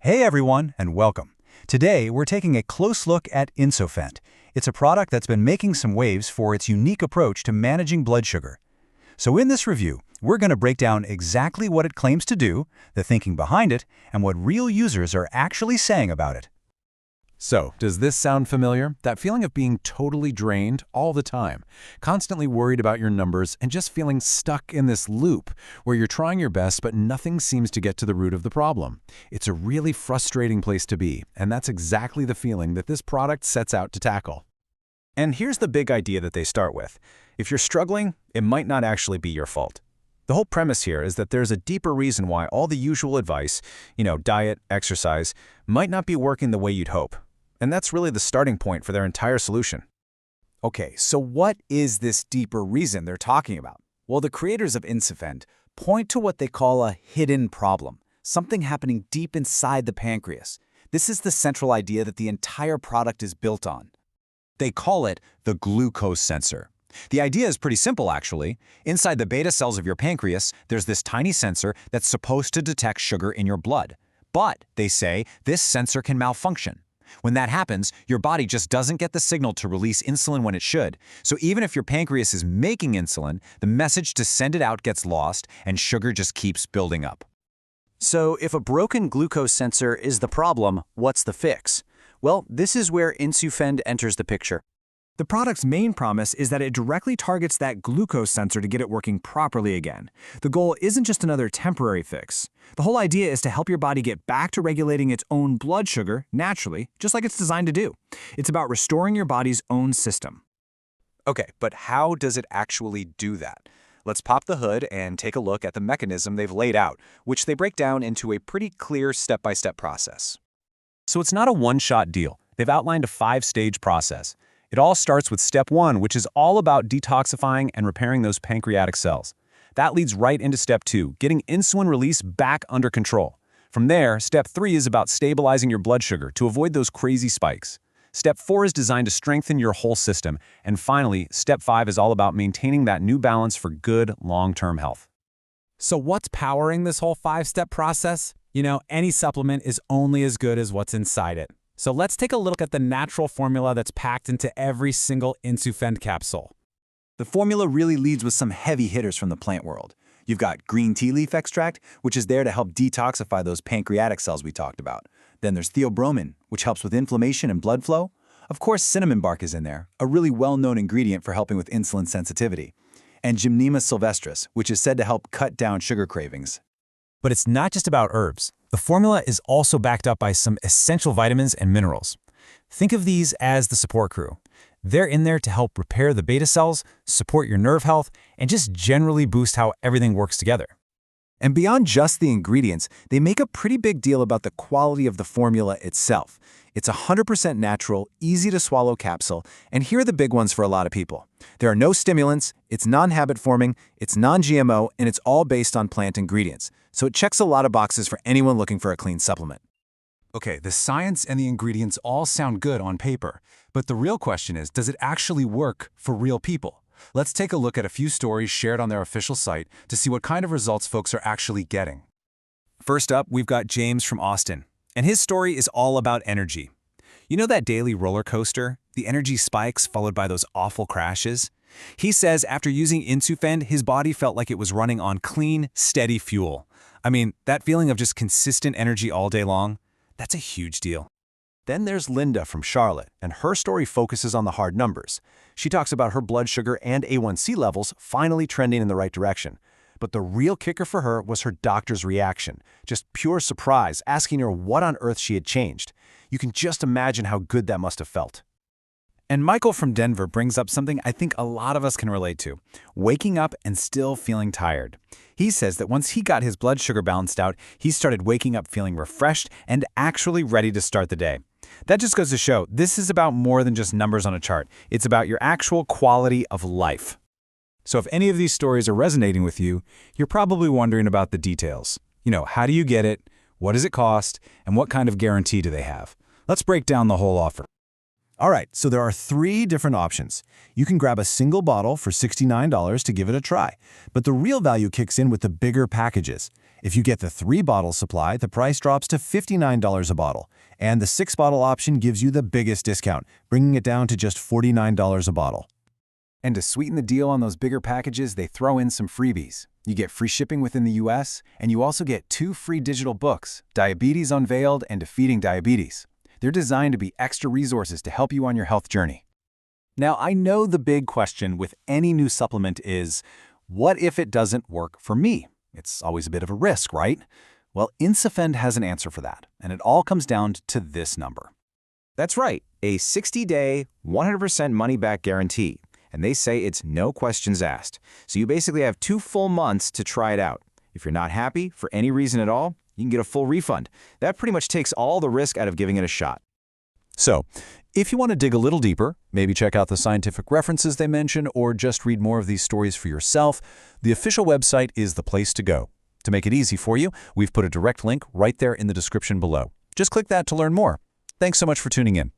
Hey everyone, and welcome. Today, we're taking a close look at InsuFend. It's a product that's been making some waves for its unique approach to managing blood sugar. So in this review, we're going to break down exactly what it claims to do, the thinking behind it, and what real users are actually saying about it. So, does this sound familiar? That feeling of being totally drained all the time, constantly worried about your numbers, and just feeling stuck in this loop where you're trying your best but nothing seems to get to the root of the problem. It's a really frustrating place to be, and that's exactly the feeling that this product sets out to tackle. And here's the big idea that they start with. If you're struggling, it might not actually be your fault. The whole premise here is that there's a deeper reason why all the usual advice, diet, exercise, might not be working the way you'd hope. And that's really the starting point for their entire solution. Okay, so what is this deeper reason they're talking about? Well, the creators of InsuFend point to what they call a hidden problem, something happening deep inside the pancreas. This is the central idea that the entire product is built on. They call it the glucose sensor. The idea is pretty simple, actually. Inside the beta cells of your pancreas, there's this tiny sensor that's supposed to detect sugar in your blood. But, they say, this sensor can malfunction. When that happens, your body just doesn't get the signal to release insulin when it should. So even if your pancreas is making insulin, the message to send it out gets lost and sugar just keeps building up. So if a broken glucose sensor is the problem, what's the fix? Well, this is where InsuFend enters the picture. The product's main promise is that it directly targets that glucose sensor to get it working properly again. The goal isn't just another temporary fix. The whole idea is to help your body get back to regulating its own blood sugar naturally, just like it's designed to do. It's about restoring your body's own system. Okay, but how does it actually do that? Let's pop the hood and take a look at the mechanism they've laid out, which they break down into a pretty clear step-by-step process. So it's not a one-shot deal. They've outlined a 5-stage process. It all starts with step 1, which is all about detoxifying and repairing those pancreatic cells. That leads right into step 2, getting insulin release back under control. From there, step 3 is about stabilizing your blood sugar to avoid those crazy spikes. Step 4 is designed to strengthen your whole system. And finally, step 5 is all about maintaining that new balance for good long-term health. So what's powering this whole 5-step process? Any supplement is only as good as what's inside it. So let's take a look at the natural formula that's packed into every single InsuFend capsule. The formula really leads with some heavy hitters from the plant world. You've got green tea leaf extract, which is there to help detoxify those pancreatic cells we talked about. Then there's theobromine, which helps with inflammation and blood flow. Of course, cinnamon bark is in there, a really well-known ingredient for helping with insulin sensitivity. And Gymnema Sylvestris, which is said to help cut down sugar cravings. But it's not just about herbs. The formula is also backed up by some essential vitamins and minerals. Think of these as the support crew. They're in there to help repair the beta cells, support your nerve health, and just generally boost how everything works together. And beyond just the ingredients, they make a pretty big deal about the quality of the formula itself. It's a 100% natural, easy-to-swallow capsule, and here are the big ones for a lot of people. There are no stimulants, it's non-habit forming, it's non-GMO, and it's all based on plant ingredients. So it checks a lot of boxes for anyone looking for a clean supplement. Okay, the science and the ingredients all sound good on paper, but the real question is, does it actually work for real people? Let's take a look at a few stories shared on their official site to see what kind of results folks are actually getting. First up, we've got James from Austin, and his story is all about energy. You know that daily roller coaster? The energy spikes followed by those awful crashes? He says after using InsuFend, his body felt like it was running on clean, steady fuel. I mean, that feeling of just consistent energy all day long, that's a huge deal. Then there's Linda from Charlotte, and her story focuses on the hard numbers. She talks about her blood sugar and A1C levels finally trending in the right direction. But the real kicker for her was her doctor's reaction, just pure surprise, asking her what on earth she had changed. You can just imagine how good that must have felt. And Michael from Denver brings up something I think a lot of us can relate to, waking up and still feeling tired. He says that once he got his blood sugar balanced out, he started waking up feeling refreshed and actually ready to start the day. That just goes to show this is about more than just numbers on a chart. It's about your actual quality of life. So if any of these stories are resonating with you, you're probably wondering about the details. How do you get it? What does it cost? And what kind of guarantee do they have? Let's break down the whole offer. All right, so there are 3 different options. You can grab a single bottle for $69 to give it a try, but the real value kicks in with the bigger packages. If you get the 3-bottle supply, the price drops to $59 a bottle, and the 6-bottle option gives you the biggest discount, bringing it down to just $49 a bottle. And to sweeten the deal on those bigger packages, they throw in some freebies. You get free shipping within the US, and you also get 2 free digital books, Diabetes Unveiled and Defeating Diabetes. They're designed to be extra resources to help you on your health journey. Now, I know the big question with any new supplement is, what if it doesn't work for me? It's always a bit of a risk, right? Well, InsuFend has an answer for that, and it all comes down to this number. That's right, a 60-day, 100% money-back guarantee. And they say it's no questions asked. So you basically have 2 full months to try it out. If you're not happy for any reason at all, you can get a full refund. That pretty much takes all the risk out of giving it a shot. So, if you want to dig a little deeper, maybe check out the scientific references they mention, or just read more of these stories for yourself, the official website is the place to go. To make it easy for you, we've put a direct link right there in the description below. Just click that to learn more. Thanks so much for tuning in.